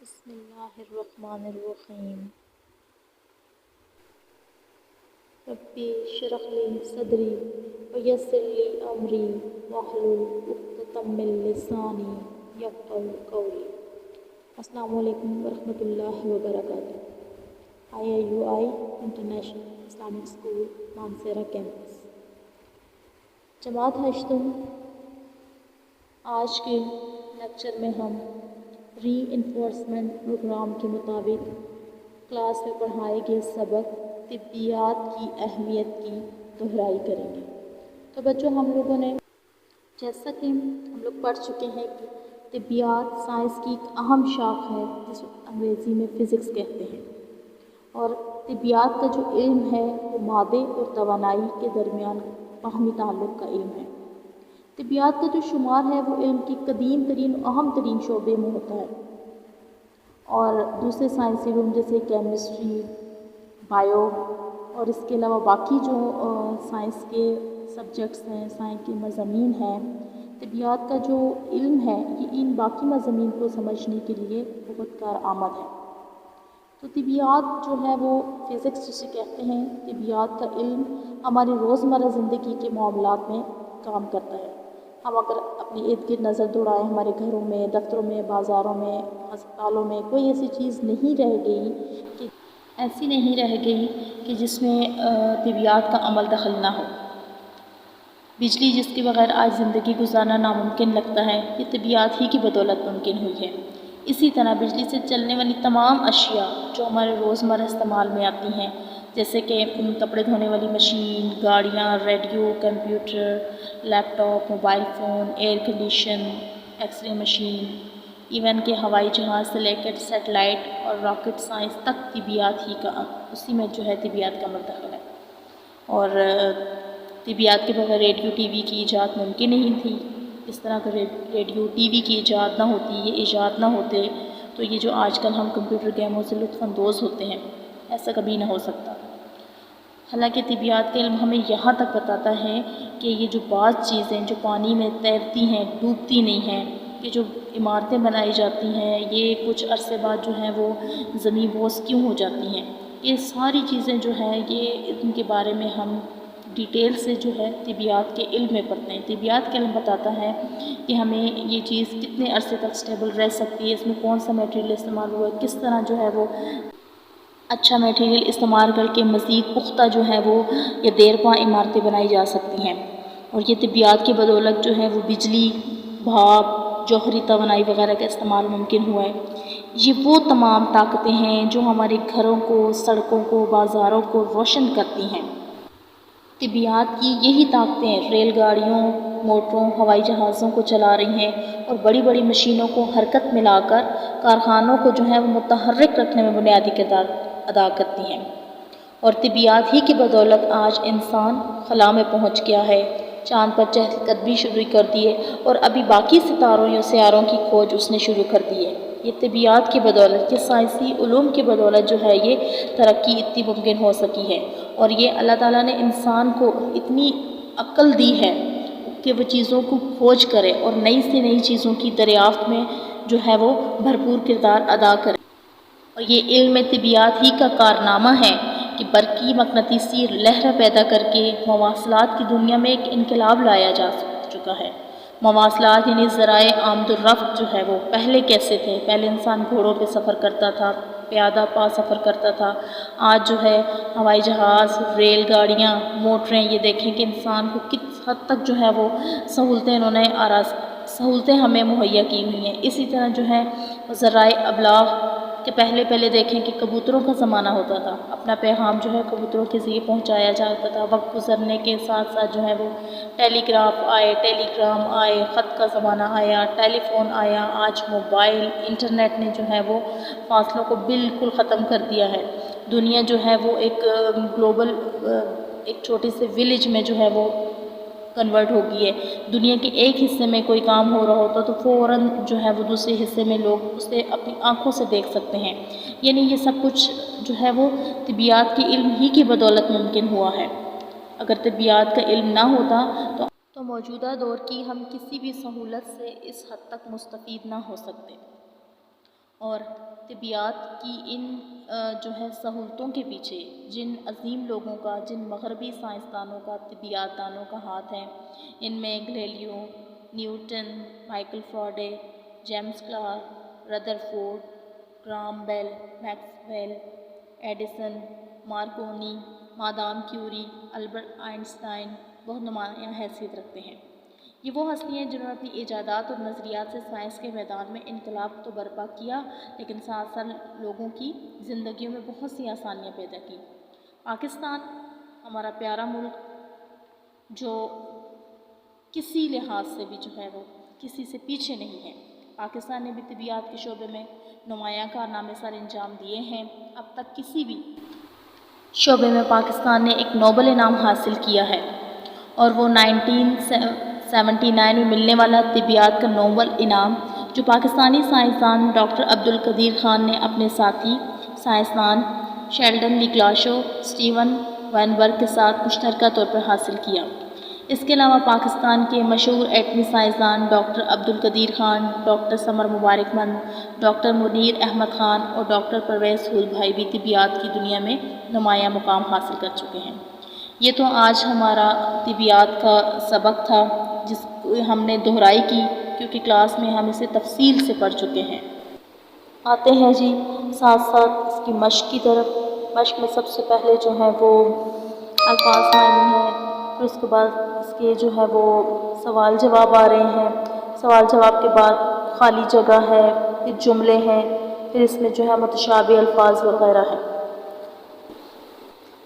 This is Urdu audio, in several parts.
بسم اللہ الرحمن الرحیم ربی اشرح لی صدری ویسر لی امری واحلل عقدۃ من لسانی یفقہوا قولی۔ السلام علیکم ورحمۃ اللہ وبرکاتہ۔ IIUI international Islamic school Mansehra campus. جماعت ہشتم، آج کے لیکچر میں ہم ری انفورسمنٹ پروگرام کے مطابق کلاس میں پڑھائے گئے سبق طبیات کی اہمیت کی دہرائی کریں گے۔ تو بچوں، ہم لوگوں نے جیسا کہ ہم لوگ پڑھ چکے ہیں کہ طبیات سائنس کی ایک اہم شاخ ہے جسے انگریزی میں فزکس کہتے ہیں، اور طبیات کا جو علم ہے وہ مادے اور توانائی کے درمیان باہمی تعلق کا علم ہے۔ طبیات کا جو شمار ہے وہ علم کی قدیم ترین اہم ترین شعبے میں ہوتا ہے، اور دوسرے سائنسی علوم جیسے کیمسٹری، بایو اور اس کے علاوہ باقی جو سائنس کے سبجیکٹس ہیں، سائنس کے مضامین ہیں، طبیات کا جو علم ہے یہ ان باقی مضامین کو سمجھنے کے لیے بہت کارآمد ہے۔ تو طبیات جو ہے وہ فزکس جسے کہتے ہیں، طبیات کا علم ہماری روزمرہ زندگی کے معاملات میں کام کرتا ہے۔ ہم اگر اپنے ارد گرد نظر دوڑائیں، ہمارے گھروں میں، دفتروں میں، بازاروں میں، ہسپتالوں میں کوئی ایسی چیز نہیں رہ گئی کہ جس میں طبیات کا عمل دخل نہ ہو۔ بجلی جس کے بغیر آج زندگی گزارنا ناممکن لگتا ہے، یہ طبیات ہی کی بدولت ممکن ہوئی ہے۔ اسی طرح بجلی سے چلنے والی تمام اشیاء جو ہمارے روزمرہ استعمال میں آتی ہیں، جیسے کہ کپڑے دھونے والی مشین، گاڑیاں، radio, computer, laptop, mobile phone, air condition, X ray machine, even کہ ہوائی جہاز سے لے کر سیٹلائٹ اور راکٹ سائنس تک طبیات ہی کا اسی میں جو ہے طبیات کا دخل ہے۔ اور طبیات کے بغیر ریڈیو ٹی وی کی ایجاد ممکن نہیں تھی۔ اس طرح اگر ریڈیو ٹی وی کی ایجاد نہ ہوتی، یہ ایجاد نہ ہوتے، تو یہ جو آج کل ہم کمپیوٹر گیموں سے لطف اندوز ہوتے ہیں، ایسا کبھی نہ ہو سکتا۔ حالانکہ طبیات کا علم ہمیں یہاں تک بتاتا ہے کہ یہ جو بعض چیزیں جو پانی میں تیرتی ہیں، ڈوبتی نہیں ہیں، کہ جو عمارتیں بنائی جاتی ہیں یہ کچھ عرصے بعد جو ہیں وہ زمین بوس کیوں ہو جاتی ہیں، یہ ساری چیزیں جو ہیں یہ ان کے بارے میں ہم ڈیٹیل سے جو ہے طبیات کے علم میں پڑھتے ہیں۔ طبیات کا علم بتاتا ہے کہ ہمیں یہ چیز کتنے عرصے تک سٹیبل رہ سکتی ہے، اس میں کون سا میٹیریل استعمال ہوا ہے، کس طرح جو ہے وہ اچھا میٹیریل استعمال کر کے مزید پختہ جو ہے وہ یا دیر پا عمارتیں بنائی جا سکتی ہیں۔ اور یہ طبیات کی بدولت جو ہے وہ بجلی، بھاپ، جوہری توانائی وغیرہ کا استعمال ممکن ہوا ہے۔ یہ وہ تمام طاقتیں ہیں جو ہمارے گھروں کو، سڑکوں کو، بازاروں کو روشن کرتی ہیں۔ طبیات کی یہی طاقتیں ریل گاڑیوں، موٹروں، ہوائی جہازوں کو چلا رہی ہیں، اور بڑی بڑی مشینوں کو حرکت میں لا کر کارخانوں کو جو ہے وہ متحرک رکھنے میں بنیادی کردار ادا کرتی ہیں۔ اور طبیات ہی کی بدولت آج انسان خلا میں پہنچ گیا ہے، چاند پر چہل قدمی شروع کر دی ہے، اور ابھی باقی ستاروں یا سیاروں کی کھوج اس نے شروع کر دی ہے۔ یہ طبیات کی بدولت، یہ سائنسی علوم کی بدولت جو ہے یہ ترقی اتنی ممکن ہو سکی ہے، اور یہ اللہ تعالیٰ نے انسان کو اتنی عقل دی ہے کہ وہ چیزوں کو کھوج کرے اور نئی سے نئی چیزوں کی دریافت میں جو ہے وہ بھرپور کردار ادا کرے۔ اور یہ علم طبیات ہی کا کارنامہ ہے کہ برقی مقناطیسی لہر پیدا کر کے مواصلات کی دنیا میں ایک انقلاب لایا جا چکا ہے۔ مواصلات یعنی ذرائع آمد و رفت جو ہے وہ پہلے کیسے تھے؟ پہلے انسان گھوڑوں پہ سفر کرتا تھا، پیادہ پا سفر کرتا تھا۔ آج جو ہے ہوائی جہاز، ریل گاڑیاں، موٹریں، یہ دیکھیں کہ انسان کو کس حد تک جو ہے وہ سہولتیں ہمیں مہیا کی ہوئی ہیں۔ اسی طرح جو ہے ذرائع ابلاغ کہ پہلے دیکھیں کہ کبوتروں کا زمانہ ہوتا تھا، اپنا پیغام جو ہے کبوتروں کے ذریعے پہنچایا جاتا تھا۔ وقت گزرنے کے ساتھ ساتھ جو ہے وہ ٹیلی گرام آئے، خط کا زمانہ آیا، ٹیلی فون آیا، آج موبائل، انٹرنیٹ نے جو ہے وہ فاصلوں کو بالکل ختم کر دیا ہے۔ دنیا جو ہے وہ ایک گلوبل ایک چھوٹے سے ولیج میں جو ہے وہ کنورٹ ہو گئی ہے۔ دنیا کے ایک حصے میں کوئی کام ہو رہا ہوتا تو فوراً جو ہے وہ دوسرے حصے میں لوگ اسے اپنی آنکھوں سے دیکھ سکتے ہیں۔ یعنی یہ سب کچھ جو ہے وہ طبیات کے علم ہی کی بدولت ممکن ہوا ہے۔ اگر طبیات کا علم نہ ہوتا تو موجودہ دور کی ہم کسی بھی سہولت سے اس حد تک مستفید نہ ہو سکتے۔ اور طبیعت کی ان جو ہے سہولتوں کے پیچھے جن عظیم لوگوں کا، جن مغربی سائنسدانوں کا، طبیعت دانوں کا ہاتھ ہے، ان میں Galileo, Newton, Michael Faraday, James Clerk, Rutherford, Graham Bell, Maxwell, Edison, Marconi, madame Curie, Albert Einstein بہت نمایاں حیثیت رکھتے ہیں۔ یہ وہ ہستی ہیں جنہوں نے اپنی ایجادات اور نظریات سے سائنس کے میدان میں انقلاب تو برپا کیا، لیکن ساتھ ساتھ لوگوں کی زندگیوں میں بہت سی آسانیاں پیدا کی۔ پاکستان ہمارا پیارا ملک جو کسی لحاظ سے بھی جو ہے وہ کسی سے پیچھے نہیں ہے، پاکستان نے بھی طبیعت کے شعبے میں نمایاں کارنامے سر انجام دیے ہیں۔ اب تک کسی بھی شعبے میں پاکستان نے ایک نوبل انعام حاصل کیا ہے، اور وہ 1979 میں ملنے والا طبیعت کا نوبل انعام جو پاکستانی سائنسدان ڈاکٹر عبدالقدیر خان نے اپنے ساتھی سائنسدان شیلڈن نگلاشو، اسٹیون وائنبرگ کے ساتھ مشترکہ طور پر حاصل کیا۔ اس کے علاوہ پاکستان کے مشہور ایٹمی سائنسدان ڈاکٹر عبدالقدیر خان، ڈاکٹر سمر مبارک مند، ڈاکٹر منیر احمد خان اور ڈاکٹر پرویز پھول بھائی بھی طبیعت کی دنیا میں نمایاں مقام حاصل کر چکے ہیں۔ یہ تو آج ہمارا طبیعت کا سبق تھا جس کو ہم نے دہرائی کی، کیونکہ کلاس میں ہم اسے تفصیل سے پڑھ چکے ہیں۔ آتے ہیں جی ساتھ ساتھ اس کی مشق کی طرف۔ مشق میں سب سے پہلے جو ہے وہ الفاظ معنی ہے، پھر اس کے بعد اس کے جو ہے وہ سوال جواب آ رہے ہیں، سوال جواب کے بعد خالی جگہ ہے، پھر جملے ہیں، پھر اس میں جو ہے متشابہ الفاظ وغیرہ ہے۔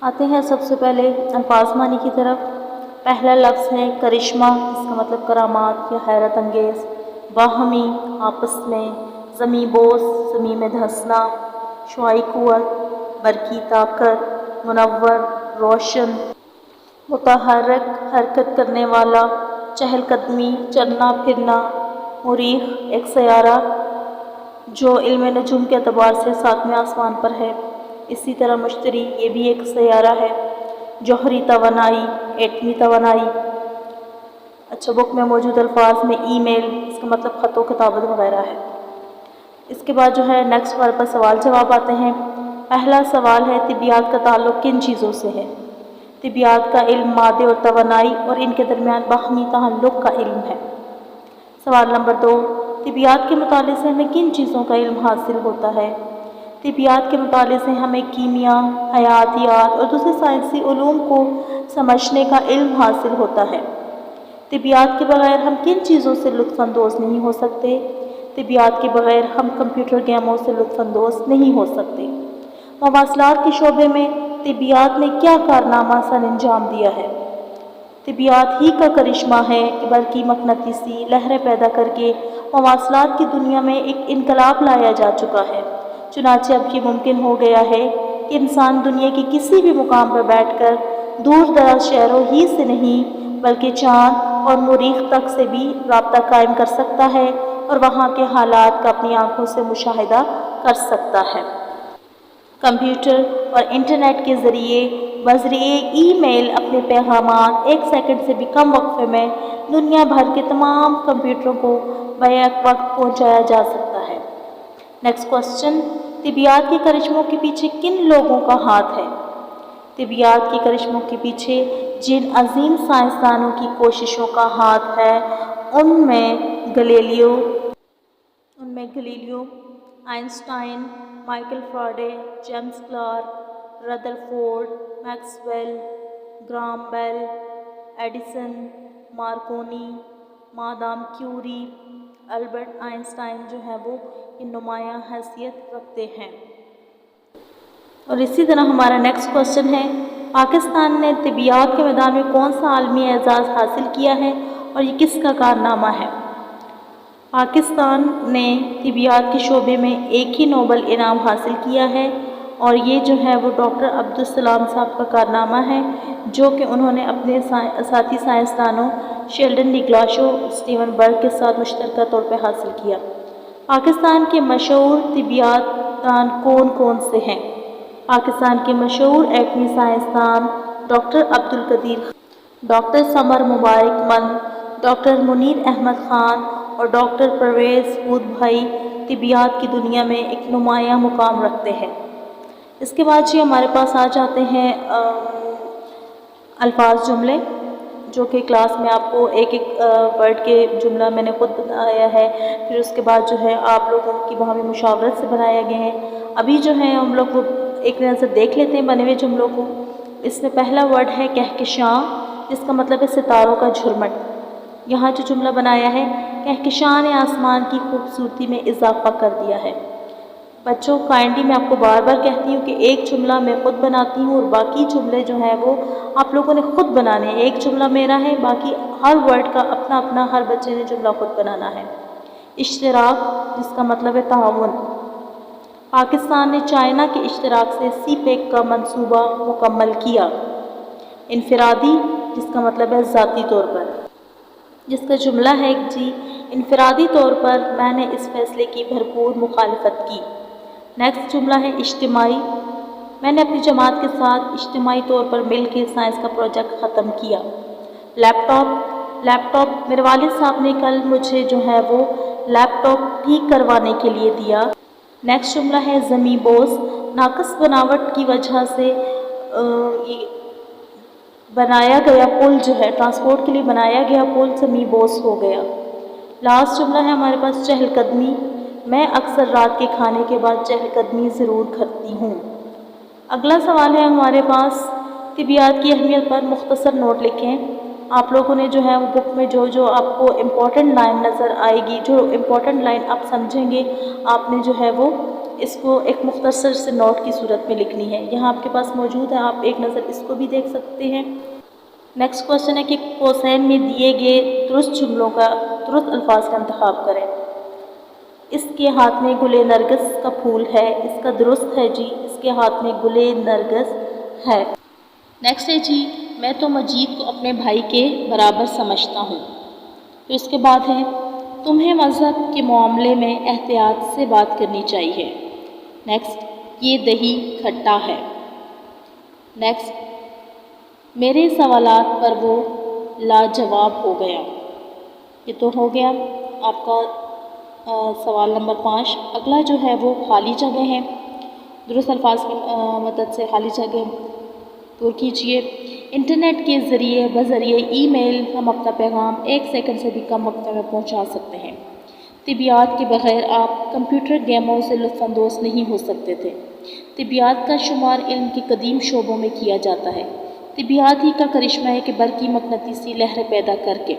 آتے ہیں سب سے پہلے الفاظ معنی کی طرف۔ پہلا لفظ ہے کرشمہ، اس کا مطلب کرامات یا حیرت انگیز۔ باہمی، آپس میں۔ زمیں بوس، زمین میں دھنسنا۔ شعاعی قوت، برقی طاقت۔ منور، روشن۔ متحرک، حرکت کرنے والا۔ چہل قدمی، چلنا پھرنا۔ مریخ، ایک سیارہ جو علم نجوم کے اعتبار سے 7ویں آسمان پر ہے۔ اسی طرح مشتری، یہ بھی ایک سیارہ ہے۔ جوہری توانائی، ایٹمی توانائی۔ اچھا، بک میں موجود الفاظ میں ای میل، اس کا مطلب خط و کتابت وغیرہ ہے۔ اس کے بعد جو ہے نیکسٹ ورڈ پر سوال جواب آتے ہیں۔ پہلا سوال ہے طبیعت کا تعلق کن چیزوں سے ہے؟ طبیعت کا علم مادے اور توانائی اور ان کے درمیان باہمی تعلق کا علم ہے۔ سوال نمبر 2، طبیعت کے مطالعے سے ہمیں کن چیزوں کا علم حاصل ہوتا ہے؟ طبیعت کے مطالعے سے ہمیں کیمیا، حیاتیات اور دوسرے سائنسی علوم کو سمجھنے کا علم حاصل ہوتا ہے۔ طبیعت کے بغیر ہم کن چیزوں سے لطف اندوز نہیں ہو سکتے؟ طبیعت کے بغیر ہم کمپیوٹر گیموں سے لطف اندوز نہیں ہو سکتے۔ مواصلات کے شعبے میں طبیعت نے کیا کارنامہ سر انجام دیا ہے؟ طبیعت ہی کا کرشمہ ہے کہ برقی مقناطیسی لہریں پیدا کر کے مواصلات کی دنیا میں ایک انقلاب لایا جا چکا ہے۔ چنانچہ اب یہ ممکن ہو گیا ہے کہ انسان دنیا کے کسی بھی مقام پر بیٹھ کر دور دراز شہروں ہی سے نہیں بلکہ چاند اور مریخ تک سے بھی رابطہ قائم کر سکتا ہے اور وہاں کے حالات کا اپنی آنکھوں سے مشاہدہ کر سکتا ہے۔ کمپیوٹر اور انٹرنیٹ کے ذریعے بذریعہ ای میل اپنے پیغامات 1 سیکنڈ سے بھی کم وقفے میں دنیا بھر کے تمام کمپیوٹروں کو بیک وقت پہنچایا جا سکتا ہے۔ نیکسٹ کوسچن، طبیعت کے کرشموں کے پیچھے کن لوگوں کا ہاتھ ہے؟ طبیعت کے کرشموں کے پیچھے جن عظیم سائنسدانوں کی کوششوں کا ہاتھ ہے ان میں Galileo, Einstein, Michael Faraday, James Clerk, Rutherford, Maxwell, Graham Bell, Edison, Marconi, madame Curie, Albert Einstein جو ہے وہ نمایاں حیثیت رکھتے ہیں۔ اور اسی طرح ہمارا نیکسٹ کوسچن ہے، پاکستان نے طبیعت کے میدان میں کون سا عالمی اعزاز حاصل کیا ہے اور یہ کس کا کارنامہ ہے؟ پاکستان نے طبیعت کے شعبے میں ایک ہی نوبل انعام حاصل کیا ہے اور یہ جو ہے وہ ڈاکٹر عبدالسلام صاحب کا کارنامہ ہے، جو کہ انہوں نے اپنے ساتھی سائنسدانوں شیلڈن نگلاشو، اسٹیون برگ کے ساتھ مشترکہ طور پر حاصل کیا۔ پاکستان کے مشہور طبیعت دان کون کون سے ہیں؟ پاکستان کے مشہور ایٹمی سائنسدان ڈاکٹر عبدالقدیر خان، ڈاکٹر سمر مبارک مند، ڈاکٹر منیر احمد خان اور ڈاکٹر پرویز پھول بھائی طبیعت کی دنیا میں ایک نمایاں مقام رکھتے ہیں۔ اس کے بعد جی ہمارے پاس آ جاتے ہیں الفاظ جملے، جو کہ کلاس میں آپ کو ایک ایک ورڈ کے جملہ میں نے خود بتایا ہے، پھر اس کے بعد جو ہے آپ لوگوں کی باہمی مشاورت سے بنائے گئے ہیں۔ ابھی جو ہے ہم لوگ ایک نظر دیکھ لیتے ہیں بنے ہوئے جملوں کو۔ اس میں پہلا ورڈ ہے کہکشاں، جس کا مطلب ہے ستاروں کا جھرمٹ۔ یہاں جو جملہ بنایا ہے، کہکشاں نے آسمان کی خوبصورتی میں اضافہ کر دیا ہے۔ بچوں کائنڈلی میں آپ کو بار بار کہتی ہوں کہ ایک جملہ میں خود بناتی ہوں اور باقی جملے جو ہیں وہ آپ لوگوں نے خود بنانے ہیں۔ ایک جملہ میرا ہے، باقی ہر ورڈ کا اپنا اپنا ہر بچے نے جملہ خود بنانا ہے۔ اشتراک، جس کا مطلب ہے تعاون۔ پاکستان نے چائنا کے اشتراک سے سی پیک کا منصوبہ مکمل کیا۔ انفرادی، جس کا مطلب ہے ذاتی طور پر، جس کا جملہ ہے جی انفرادی طور پر میں نے اس فیصلے کی بھرپور مخالفت کی۔ نیکسٹ جملہ ہے اجتماعی، میں نے اپنی جماعت کے ساتھ اجتماعی طور پر مل کے سائنس کا پروجیکٹ ختم کیا۔ لیپ ٹاپ میرے والد صاحب نے کل مجھے جو ہے وہ لیپ ٹاپ ٹھیک کروانے کے لیے دیا۔ نیکسٹ جملہ ہے زمیں بوس، ناقص بناوٹ کی وجہ سے یہ بنایا گیا پل جو ہے، ٹرانسپورٹ کے لیے بنایا گیا پل زمیں بوس ہو گیا۔ لاسٹ جملہ ہے ہمارے پاس چہل قدمی، میں اکثر رات کے کھانے کے بعد چہل قدمی ضرور کرتی ہوں۔ اگلا سوال ہے ہمارے پاس، طبیعت کی اہمیت پر مختصر نوٹ لکھیں۔ آپ لوگوں نے جو ہے وہ بک میں جو آپ کو امپورٹنٹ لائن نظر آئے گی، جو امپورٹنٹ لائن آپ سمجھیں گے، آپ نے جو ہے وہ اس کو ایک مختصر سے نوٹ کی صورت میں لکھنی ہے۔ یہاں آپ کے پاس موجود ہے، آپ ایک نظر اس کو بھی دیکھ سکتے ہیں۔ نیکسٹ کوشچن ہے کہ قوسین میں دیے گئے درست جملوں کا درست الفاظ کا انتخاب کریں۔ اس کے ہاتھ میں گل نرگس کا پھول ہے، اس کا درست ہے جی اس کے ہاتھ میں گل نرگس ہے۔ نیکسٹ ہے جی میں تو مجید کو اپنے بھائی کے برابر سمجھتا ہوں۔ پھر اس کے بعد ہے تمہیں مذہب کے معاملے میں احتیاط سے بات کرنی چاہیے۔ نیکسٹ یہ دہی کھٹا ہے۔ نیکسٹ میرے سوالات پر وہ لاجواب ہو گیا۔ یہ تو ہو گیا آپ کا سوال نمبر 5۔ اگلا جو ہے وہ خالی جگہ ہے، درست الفاظ کی مدد سے خالی جگہ پور کیجیے۔ انٹرنیٹ کے ذریعے بذریعے ای میل ہم اپنا پیغام 1 سیکنڈ سے بھی کم وقت میں پہنچا سکتے ہیں۔ طبیعت کے بغیر آپ کمپیوٹر گیموں سے لطف اندوز نہیں ہو سکتے تھے۔ طبیعت کا شمار علم کے قدیم شعبوں میں کیا جاتا ہے۔ طبیعت ہی کا کرشمہ ہے کہ برقی مقناطیسی لہریں پیدا کر کے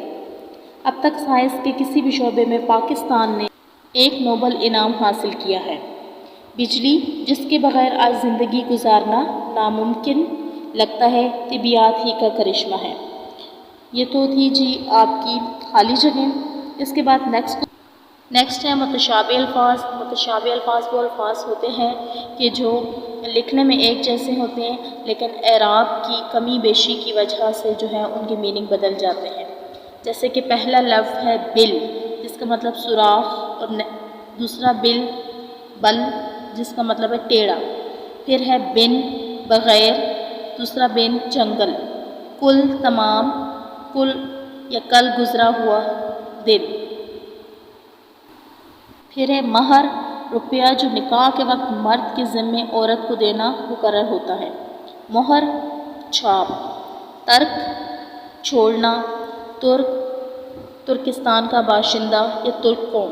اب تک سائنس کے کسی بھی شعبے میں پاکستان نے ایک نوبل انعام حاصل کیا ہے۔ بجلی، جس کے بغیر آج زندگی گزارنا ناممکن لگتا ہے، طبیعت ہی کا کرشمہ ہے۔ یہ تو تھی جی آپ کی خالی جگہ۔ اس کے بعد نیکسٹ ہے متشابہ الفاظ۔ متشابہ الفاظ وہ الفاظ ہوتے ہیں کہ جو لکھنے میں ایک جیسے ہوتے ہیں لیکن اعراب کی کمی بیشی کی وجہ سے جو ہے ان کے میننگ بدل جاتے ہیں۔ جیسے کہ پہلا لفظ ہے بل، جس کا مطلب سوراخ، اور دوسرا بل جس کا مطلب ہے ٹیڑھا۔ پھر ہے بن بغیر، دوسرا بن جنگل، کل تمام، کل یا کل گزرا ہوا دن۔ پھر ہے مہر، روپیہ جو نکاح کے وقت مرد کے ذمے عورت کو دینا مقرر ہوتا ہے۔ مہر، چھاپ۔ ترک، چھوڑنا، ترک، ترکستان کا باشندہ یا ترک قوم۔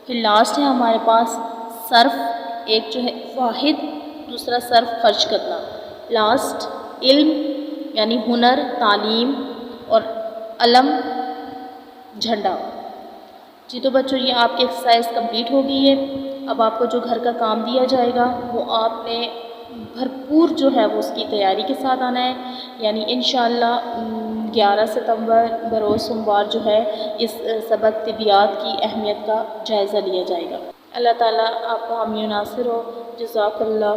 پھر لاسٹ ہے ہمارے پاس صرف، ایک جو ہے واحد، دوسرا صرف خرچ کرنا۔ لاسٹ علم یعنی ہنر، تعلیم، اور علم جھنڈا۔ جی تو بچوں یہ آپ کی ایکسرسائز کمپلیٹ ہو گئی ہے۔ اب آپ کو جو گھر کا کام دیا جائے گا وہ آپ نے بھرپور جو ہے وہ اس کی تیاری کے ساتھ آنا ہے، یعنی انشاءاللہ 11 ستمبر بروز سوموار جو ہے اس سبق طبیعت کی اہمیت کا جائزہ لیا جائے گا۔ اللہ تعالیٰ آپ کو حامی و ناصر ہو۔ جزاک اللہ۔